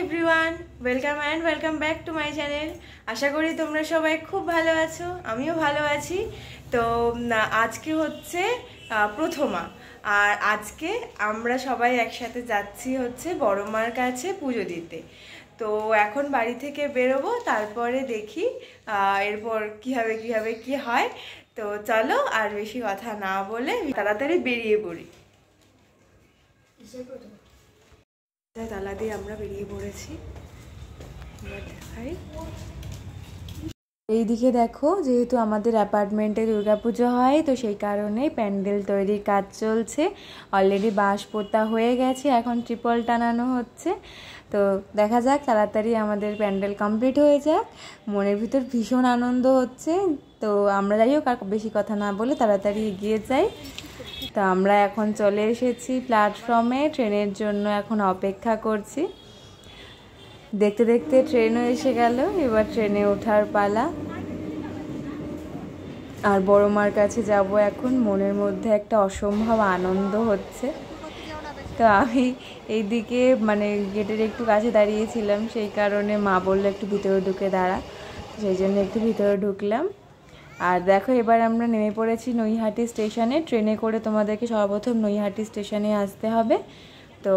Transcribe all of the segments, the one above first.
Everyone, welcome back to my channel. আশা করি তোমরা সবাই খুব ভালো আছো, আমিও ভালো আছি। তো আজকে হচ্ছে প্রথমা, আর আজকে আমরা সবাই একসাথে যাচ্ছি হচ্ছে বড় মার কাছে পুজো দিতে। তো এখন বাড়ি থেকে বেরোবো, তারপরে দেখি এরপর কীভাবে কি হয়। তো চলো আর বেশি কথা না বলে তাড়াতাড়ি বেরিয়ে পড়ি। তালা দিয়ে আমরা বেরিয়ে পড়েছি। এইদিকে দেখো, যেহেতু আমাদের অ্যাপার্টমেন্টে দুর্গাপুজো হয়, তো সেই কারণে প্যান্ডেল তৈরির কাজ চলছে। অলরেডি বাঁশ পোতা হয়ে গেছে, এখন ট্রিপল টানানো হচ্ছে। তো দেখা যাক তাড়াতাড়ি আমাদের প্যান্ডেল কমপ্লিট হয়ে যাক। মনের ভিতর ভীষণ আনন্দ হচ্ছে। তো আমরা যাই হোক, আর বেশি কথা না বলে তাড়াতাড়ি এগিয়ে যাই। তো আমরা এখন চলে এসেছি প্ল্যাটফর্মে, ট্রেনের জন্য এখন অপেক্ষা করছি। দেখতে দেখতে ট্রেনও এসে গেল, এবার ট্রেনে ওঠার পালা। আর বড় মার কাছে যাব এখন, মনের মধ্যে একটা অসম্ভব আনন্দ হচ্ছে। তো আমি এইদিকে গেটের একটু কাছে দাঁড়িয়েছিলাম, সেই কারণে মা বললো একটু ভিতরে ঢুকে দাঁড়া, সেই জন্য একটু ভিতরে ঢুকলাম। আর দেখো, এবার আমরা নেমে পড়েছি নৈহাটি স্টেশনে। ট্রেনে করে তোমাদেরকে সর্বপ্রথম নৈহাটি স্টেশনে আসতে হবে। তো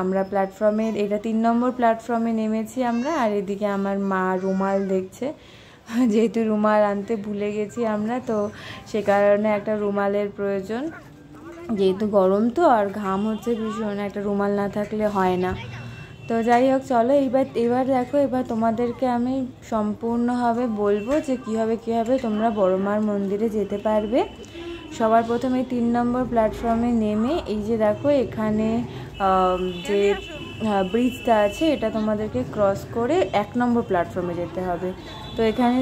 আমরা প্ল্যাটফর্মের, এটা 3 নম্বর প্ল্যাটফর্মে নেমেছি আমরা। আর এদিকে আমার মা রুমাল দেখছে, যেহেতু রুমাল আনতে ভুলে গেছি আমরা, তো সে কারণে একটা রুমালের প্রয়োজন। যেহেতু গরম তো, আর ঘাম হচ্ছে ভীষণ, একটা রুমাল না থাকলে হয় না। তো যাই হোক, চলো এবার দেখো, এবার তোমাদেরকে আমি সম্পূর্ণভাবে বলবো যে কীভাবে তোমরা বড় মার মন্দিরে যেতে পারবে। সবার প্রথমে 3 নম্বর প্ল্যাটফর্মে নেমে, এই যে দেখো এখানে যে ব্রিজটা আছে, এটা তোমাদেরকে ক্রস করে 1 নম্বর প্ল্যাটফর্মে যেতে হবে। তো এখানে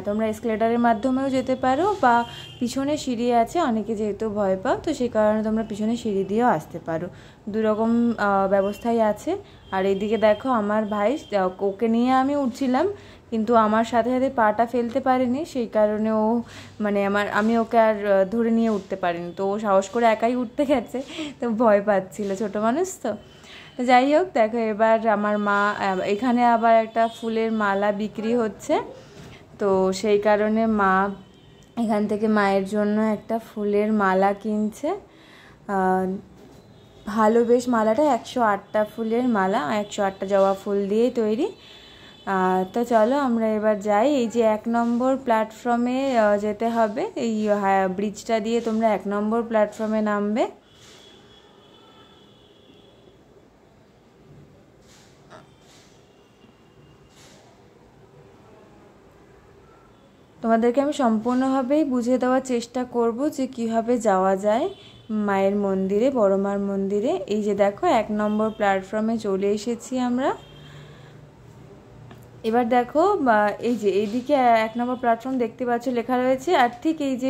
তোমরা এসকেলেটারের মাধ্যমেও যেতে পারো, বা পিছনে সিঁড়ি আছে, অনেকে যেহেতু ভয় পাও তো সেই কারণে তোমরা পিছনে সিঁড়ি দিয়েও আসতে পারো। দুরকম ব্যবস্থাই আছে। আর এইদিকে দেখো আমার ভাই, ওকে নিয়ে আমি উঠছিলাম, কিন্তু আমার সাথে সাথে পাটা ফেলতে পারেনি, সেই কারণে ও আমি ওকে আর ধরে নিয়ে উঠতে পারিনি। তো ও সাহস করে একাই উঠতে গেছে, তো ভয় পাচ্ছিল, ছোটো মানুষ তো। যাই হোক, দেখো এবার আমার মা, এখানে আবার একটা ফুলের মালা বিক্রি হচ্ছে, তো সেই কারণে মা এখান থেকে মায়ের জন্য একটা ফুলের মালা কিনছে। ভালো বেশ মালাটা 108টা ফুলের মালা, 108টা জবা ফুল দিয়ে তৈরি। তো চলো আমরা এবার যাই। এই যে 1 নম্বর প্ল্যাটফর্মে যেতে হবে, এই ব্রিজটা দিয়ে তোমরা 1 নম্বর প্ল্যাটফর্মে নামবে। তোমাদেরকে আমি সম্পূর্ণভাবেই বুঝিয়ে দেওয়ার চেষ্টা করব যে কীভাবে যাওয়া যায় মায়ের মন্দিরে, বড় মার মন্দিরে। এই যে দেখো 1 নম্বর প্ল্যাটফর্মে চলে এসেছি আমরা। এবার দেখো, এই যে এইদিকে 1 নম্বর প্ল্যাটফর্ম দেখতে পাচ্ছ লেখা রয়েছে, আর ঠিক এই যে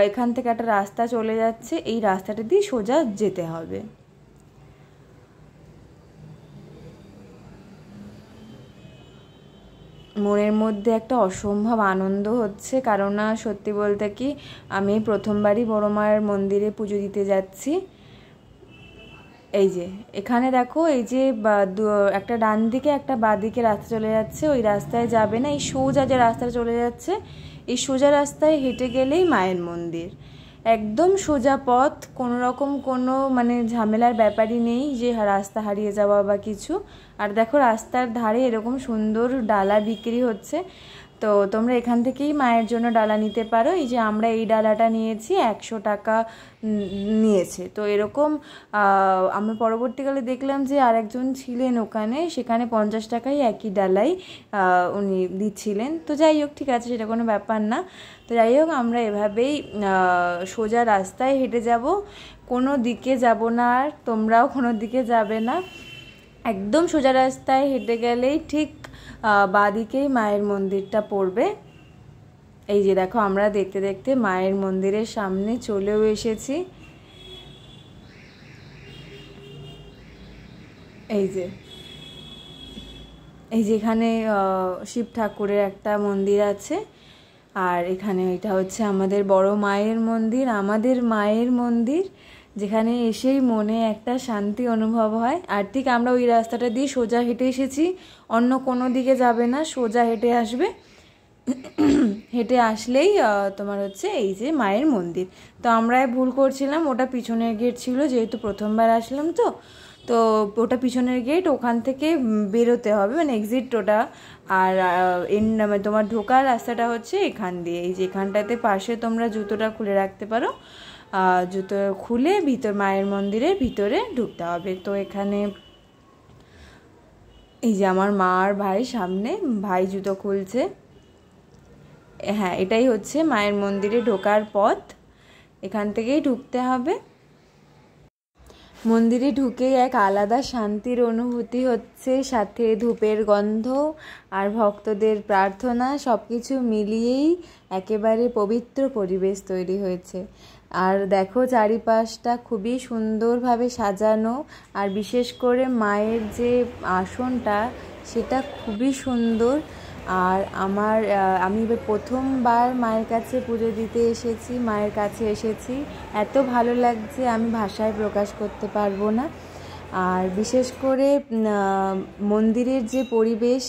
এখান থেকে একটা রাস্তা চলে যাচ্ছে, এই রাস্তাটা দিয়ে সোজা যেতে হবে। মনের মধ্যে একটা অসম্ভব আনন্দ হচ্ছে, কারণ না সত্যি বলতে কি, আমি প্রথমবারই বড় মায়ের মন্দিরে পুজো দিতে যাচ্ছি। এই যে এখানে দেখো, এই যে একটা ডান দিকে একটা বাঁ দিকে রাস্তা চলে যাচ্ছে, ওই রাস্তায় যাবে না, এই সোজা যে রাস্তাটা চলে যাচ্ছে, এই সোজা রাস্তায় হেঁটে গেলেই মায়ের মন্দির। একদম সোজা পথ, কোনো রকম কোনো ঝামেলার ব্যাপারই নেই যে রাস্তা হারিয়ে যাওয়া বা কিছু। আর দেখো রাস্তার ধারে এরকম সুন্দর ডালা বিক্রি হচ্ছে, তো তোমরা এখান থেকেই মায়ের জন্য ডালা নিতে পারো। এই যে আমরা এই ডালাটা নিয়েছি, 100 টাকা নিয়েছে। তো এরকম আমরা পরবর্তীকালে দেখলাম যে আরেকজন ছিলেন ওখানে, সেখানে 50 টাকায় একই ডালাই উনি দিচ্ছিলেন। তো যাই হোক, ঠিক আছে, সেটা কোনো ব্যাপার না। তো যাই হোক, আমরা এভাবেই সোজা রাস্তায় হেঁটে যাব, কোনো দিকে যাব না, আর তোমরাও কোনো দিকে যাবে না। একদম সোজা রাস্তায় হেঁটে গেলেই ঠিক বাঁ দিকেই মায়ের মন্দিরটা পড়বে। এই যে দেখো, আমরা দেখতে দেখতে মায়ের মন্দিরের সামনে চলেও এসেছি। এই যে এখানে শিব ঠাকুরের একটা মন্দির আছে, আর এখানে এটা হচ্ছে আমাদের বড় মায়ের মন্দির, আমাদের মায়ের মন্দির। যেখানে এসেই মনে একটা শান্তি অনুভব হয়। আর ঠিক আমরা ওই রাস্তাটা দিয়ে সোজা হেঁটে এসেছি, অন্য কোনো দিকে যাবে না, সোজা হেঁটে আসবে। হেঁটে আসলেই তোমার হচ্ছে এই যে মায়ের মন্দির। তো আমরা ভুল করছিলাম, ওটা পিছনের গেট ছিল, যেহেতু প্রথমবার আসলাম তো তো ওটা পিছনের গেট, ওখান থেকে বেরোতে হবে, মানে এক্সিট ওটা। আর তোমার ঢোকার রাস্তাটা হচ্ছে এখান দিয়ে, এই যে এখানটাতে পাশে তোমরা জুতোটা খুলে রাখতে পারো, জুতো খুলে মায়ের মন্দিরের ভিতরে ঢুকতে হবে। তো এখানে এই যে আমার মা আর ভাই সামনে, ভাই জুতো খুলছে। হ্যাঁ, এটাই হচ্ছে মায়ের মন্দিরে ঢোকার পথ, এখান থেকেই ঢুকতে হবে। মন্দিরে ঢুকেই এক আলাদা শান্তির অনুভূতি হচ্ছে, সাথে ধূপের গন্ধ আর ভক্তদের প্রার্থনা সব কিছু মিলিয়েই একেবারে পবিত্র পরিবেশ তৈরি হয়েছে। আর দেখো চারিপাশটা খুবই সুন্দরভাবে সাজানো, আর বিশেষ করে মায়ের যে আসনটা সেটা খুবই সুন্দর। আর আমি প্রথমবার মায়ের কাছে পুজো দিতে এসেছি, মায়ের কাছে এসেছি, এত ভালো লাগছে আমি ভাষায় প্রকাশ করতে পারবো না। আর বিশেষ করে মন্দিরের যে পরিবেশ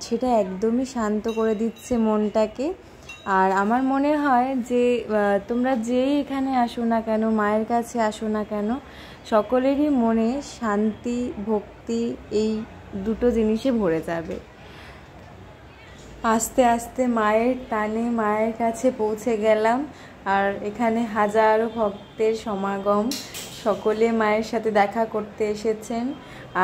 সেটা একদমই শান্ত করে দিচ্ছে মনটাকে। আর আমার মনে হয় যে তোমরা যেই এখানে আসো না কেন, মায়ের কাছে আসো না কেন, সকলেরই মনে শান্তি ভক্তি এই দুটো জিনিসে ভরে যাবে। আস্তে আস্তে মায়ের টানে মায়ের কাছে পৌঁছে গেলাম, আর এখানে হাজারো ভক্তের সমাগম, সকলে মায়ের সাথে দেখা করতে এসেছেন।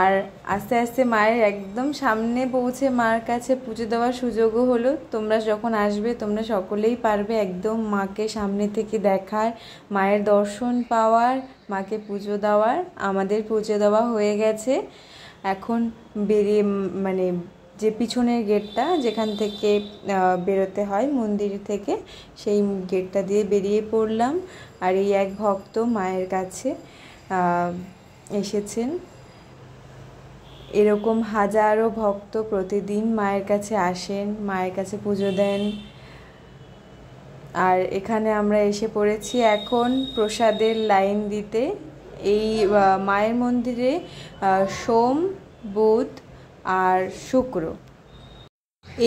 আর আস্তে আস্তে মায়ের একদম সামনে পৌঁছে মার কাছে পুজো দেওয়ার সুযোগও হলো। তোমরা যখন আসবে তোমরা সকলেই পারবে একদম মাকে সামনে থেকে দেখার, মায়ের দর্শন পাওয়ার, মাকে পুজো দেওয়ার। আমাদের পুজো দেওয়া হয়ে গেছে, এখন বেরিয়ে মানে যে পিছনের গেটটা যেখান থেকে বেরোতে হয় মন্দির থেকে, সেই গেটটা দিয়ে বেরিয়ে পড়লাম। আর এই এক ভক্ত মায়ের কাছে এসেছেন। এরকম হাজারো ভক্ত প্রতিদিন মায়ের কাছে আসেন, মায়ের কাছে পুজো দেন। আর এখানে আমরা এসে পড়েছি এখন প্রসাদের লাইন দিতে। এই মায়ের মন্দিরে সোম, বুধ আর শুক্র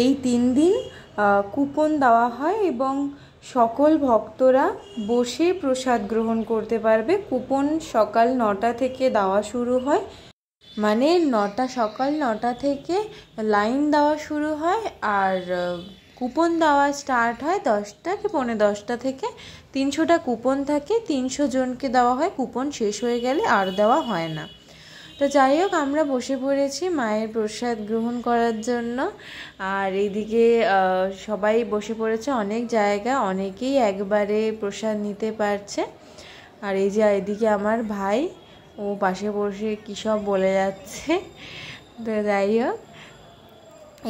এই 3 দিন কুপন দেওয়া হয় এবং সকল ভক্তরা বসে প্রসাদ গ্রহণ করতে পারবে। কুপন সকাল 9টা থেকে দেওয়া শুরু হয়, মানে সকাল 9টা থেকে লাইন দেওয়া শুরু হয়, আর কুপন দেওয়া স্টার্ট হয় 10টা কি 10:45 থেকে। 300টা কুপন থাকে, 300 জনকে দেওয়া হয়, কুপন শেষ হয়ে গেলে আর দেওয়া হয় না। তো যাই হোক, আমরা বসে পড়েছি মায়ের প্রসাদ গ্রহণ করার জন্য। আর এইদিকে সবাই বসে পড়েছে, অনেক জায়গা, অনেকেই একবারে প্রসাদ নিতে পারছে। আর এই যে এদিকে আমার ভাই, ও পাশে বসে কী সব বলে যাচ্ছে। তো যাই হোক,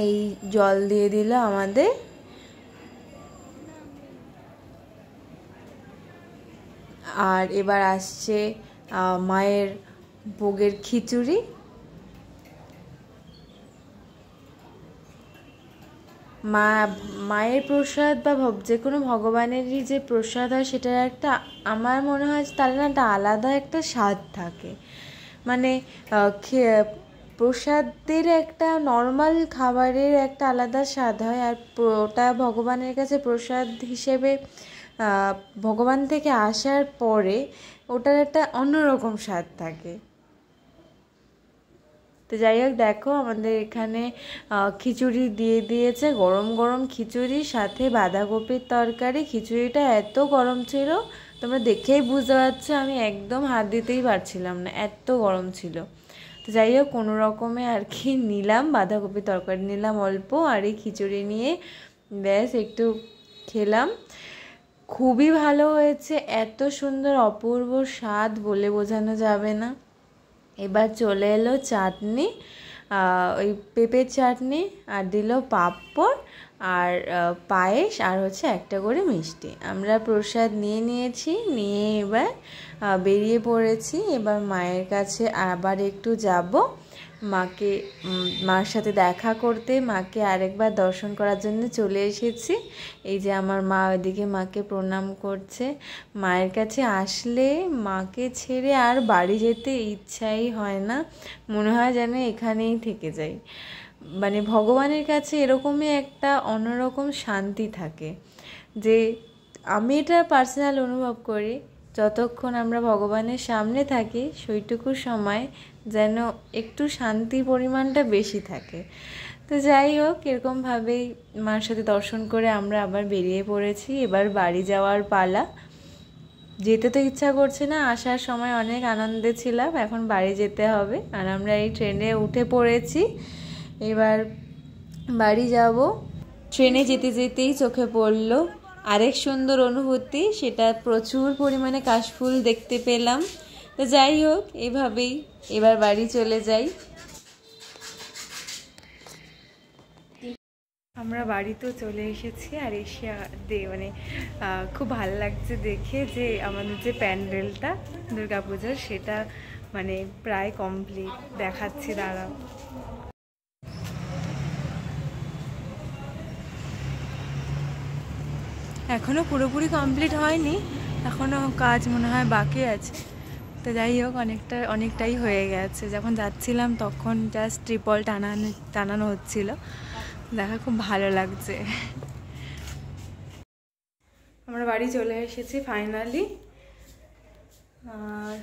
এই জল দিয়ে দিল আমাদের। আর এবার আসছে মায়ের ভোগের খিচুড়ি। মায়ের প্রসাদ বা যে কোনো ভগবানেরই যে প্রসাদ হয় সেটার একটা, আমার মনে হয় তার না একটা আলাদা একটা স্বাদ থাকে। মানে প্রসাদের একটা নর্মাল খাবারের একটা আলাদা স্বাদ হয়, আর ওটা ভগবানের কাছে প্রসাদ হিসেবে ভগবান থেকে আসার পরে ওটার একটা অন্যরকম স্বাদ থাকে। তো যাই হোক, দেখো আমাদের এখানে খিচুড়ি দিয়ে দিয়েছে, গরম গরম খিচুড়ি, সাথে বাঁধাকপির তরকারি। খিচুড়িটা এত গরম ছিল, তোমরা দেখেই বুঝতে পারছো, আমি একদম হাত দিতেই পারছিলাম না, এত গরম ছিল। তো যাই হোক, কোনো রকমে আর কি নিলাম, বাঁধাকপির তরকারি নিলাম অল্প, আর এই খিচুড়ি নিয়ে ব্যাস একটু খেলাম। খুবই ভালো হয়েছে, এত সুন্দর অপূর্ব স্বাদ বলে বোঝানো যাবে না। এবার চলে এলো চাটনি, ওই পেঁপের চাটনি, আর দিল পাঁপড় আর পায়েস আর হচ্ছে একটা করে মিষ্টি। আমরা প্রসাদ নিয়েছি, নিয়ে এবার বেরিয়ে পড়েছি। এবার মায়ের কাছে আবার একটু যাব, মার সাথে দেখা করতে, মাকে আরেকবার দর্শন করার জন্য চলে এসেছি। এই যে আমার মা ওইদিকে মাকে প্রণাম করছে। মায়ের কাছে আসলে মাকে ছেড়ে আর বাড়ি যেতে ইচ্ছাই হয় না, মনে হয় যেন এখানেই থেকে যাই। মানে ভগবানের কাছে এরকমই একটা অন্যরকম শান্তি থাকে, যে আমি এটা পার্সোনাল অনুভব করি। যতক্ষণ আমরা ভগবানের সামনে থাকি সেইটুকু সময় যেন একটু শান্তির পরিমাণটা বেশি থাকে। তো যাই হোক, এরকমভাবেই মার সাথে দর্শন করে আমরা আবার বেরিয়ে পড়েছি। এবার বাড়ি যাওয়ার পালা। যেতে তো ইচ্ছা করছে না, আসার সময় অনেক আনন্দে ছিলাম, এখন বাড়ি যেতে হবে। আর আমরা এই ট্রেনে উঠে পড়েছি, এবার বাড়ি যাব। ট্রেনে যেতে যেতেই চোখে পড়লো আরেক সুন্দর অনুভূতি, সেটা প্রচুর পরিমাণে কাশফুল দেখতে পেলাম। তো যাই হোক, এভাবেই এবার বাড়ি চলে যাই। আমরা বাড়িতেও চলে এসেছি। আর এসে মানে খুব ভালো লাগছে দেখে যে আমাদের যে প্যান্ডেলটা দুর্গাপূজার, সেটা মানে প্রায় কমপ্লিট দেখাচ্ছি, দাঁড়াও। এখনও পুরোপুরি কমপ্লিট হয়নি, এখনও কাজ মনে হয় বাকি আছে। তো যাই হোক, অনেকটাই হয়ে গেছে। যখন যাচ্ছিলাম তখন জাস্ট ট্রিপল টানানো হচ্ছিল, দেখা খুব ভালো লাগছে। আমরা বাড়ি চলে এসেছি ফাইনালি। আর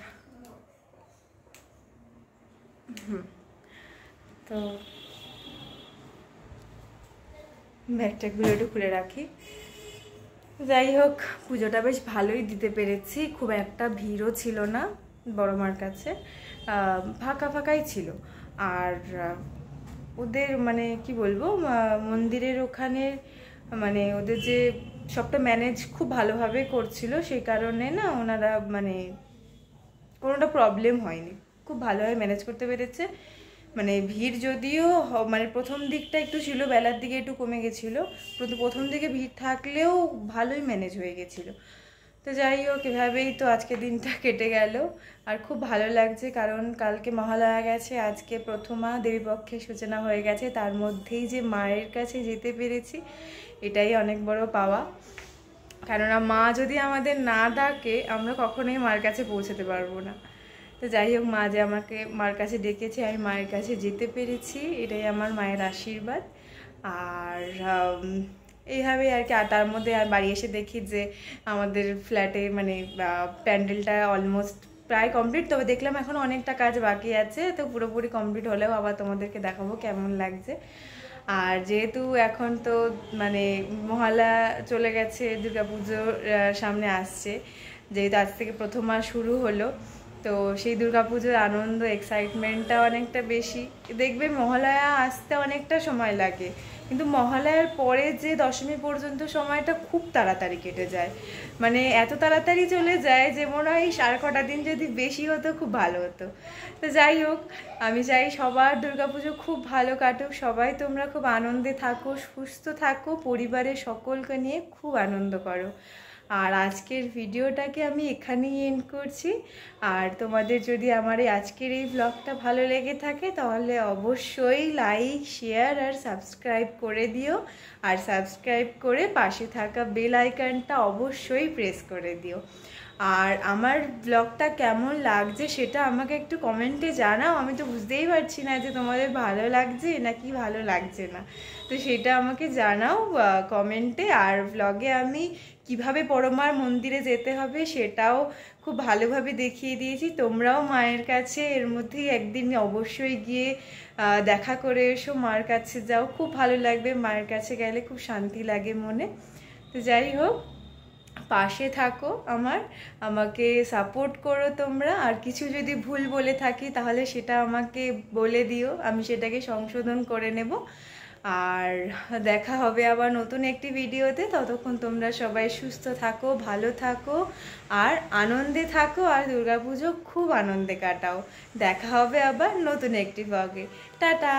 তো ব্যাগটাগুলো একটু খুলে রাখি। যাই হোক, পুজোটা বেশ ভালোই দিতে পেরেছি, খুব একটা ভিড়ও ছিল না বড় মার কাছে, ফাঁকাই ছিল। আর ওদের মানে কি বলবো, মন্দিরের ওখানে মানে ওদের যে সবটা ম্যানেজ খুব ভালোভাবে করছিল, সেই কারণে না ওনারা মানে কোনোটা প্রবলেম হয়নি, খুব ভালোভাবে ম্যানেজ করতে পেরেছে। মানে ভিড় যদিও মানে প্রথম দিকটা একটু ছিল, বেলার দিকে একটু কমে গেছিলো, কিন্তু প্রথম দিকে ভিড় থাকলেও ভালোই ম্যানেজ হয়ে গেছিলো। তো যাই হোক, এভাবেই তো আজকে দিনটা কেটে গেল। আর খুব ভালো লাগছে, কারণ কালকে মহালয়া গেছে, আজকে প্রথমা দেবীপক্ষের সূচনা হয়ে গেছে, তার মধ্যেই যে মায়ের কাছে যেতে পেরেছি, এটাই অনেক বড় পাওয়া। কেননা মা যদি আমাদের না ডাকে, আমরা কখনোই মার কাছে পৌঁছতে পারবো না। তো যাই হোক, মা যে আমাকে মার কাছে ডেকেছে, আমি মায়ের কাছে যেতে পেরেছি, এটাই আমার মায়ের আশীর্বাদ। আর এইভাবে আর কি। আর তার মধ্যে আর বাড়ি এসে দেখি যে আমাদের ফ্ল্যাটে মানে প্যান্ডেলটা অলমোস্ট প্রায় কমপ্লিট, তবে দেখলাম এখন অনেকটা কাজ বাকি আছে। তো পুরোপুরি কমপ্লিট হলেও আবার তোমাদেরকে দেখাবো কেমন লাগছে। আর যেহেতু এখন তো মানে মহালয়া চলে গেছে, দুর্গাপুজোর সামনে আসছে, যেহেতু আজ থেকে প্রথম মাস শুরু হলো, তো সেই দুর্গাপুজোর আনন্দ এক্সাইটমেন্টটা অনেকটা বেশি। দেখবে মহালয়া আসতে অনেকটা সময় লাগে, কিন্তু মহালয়ার পরে যে দশমী পর্যন্ত সময়টা খুব তাড়াতাড়ি কেটে যায়, মানে এত তাড়াতাড়ি চলে যায় যে মনে হয় আর কটা দিন যদি বেশি হতো খুব ভালো হতো। তো যাই হোক, আমি চাই সবার দুর্গাপুজো খুব ভালো কাটুক, সবাই তোমরা খুব আনন্দে থাকো, সুস্থ থাকো, পরিবারের সকলকে নিয়ে খুব আনন্দ করো। আর আজকের ভিডিওটাকে আমি এখানেই এন্ড করছি। আর তোমাদের যদি আমার আজকের এই ব্লগটা ভালো লেগে থাকে, তাহলে অবশ্যই লাইক, শেয়ার আর সাবস্ক্রাইব করে দিও। আর সাবস্ক্রাইব করে পাশে থাকা বেল আইকনটা অবশ্যই প্রেস করে দিও। আর আমার ব্লগটা কেমন লাগছে সেটা আমাকে একটু কমেন্টে জানাও। আমি তো বুঝতেই পারছি না যে তোমাদের ভালো লাগছে নাকি ভালো লাগছে না, তো সেটা আমাকে জানাও কমেন্টে। আর ব্লগে আমি কিভাবে পরমার মন্দিরে যেতে হবে সেটাও খুব ভালোভাবে দেখিয়ে দিয়েছি। তোমরাও মায়ের কাছে এর মধ্যেই একদিন অবশ্যই গিয়ে দেখা করে এসো, মার কাছে যাও, খুব ভালো লাগবে। মায়ের কাছে গেলে খুব শান্তি লাগে মনে। তো যাই হোক, পাশে থাকো, আমাকে সাপোর্ট করো তোমরা। আর কিছু যদি ভুল বলে থাকি তাহলে সেটা আমাকে বলে দিও, আমি সেটাকে সংশোধন করে নেব। আর দেখা হবে আবার নতুন একটি ভিডিওতে। ততক্ষণ তোমরা সবাই সুস্থ থাকো, ভালো থাকো আর আনন্দে থাকো। আর দুর্গাপুজো খুব আনন্দে কাটাও। দেখা হবে আবার নতুন একটি ব্লগে। টাটা।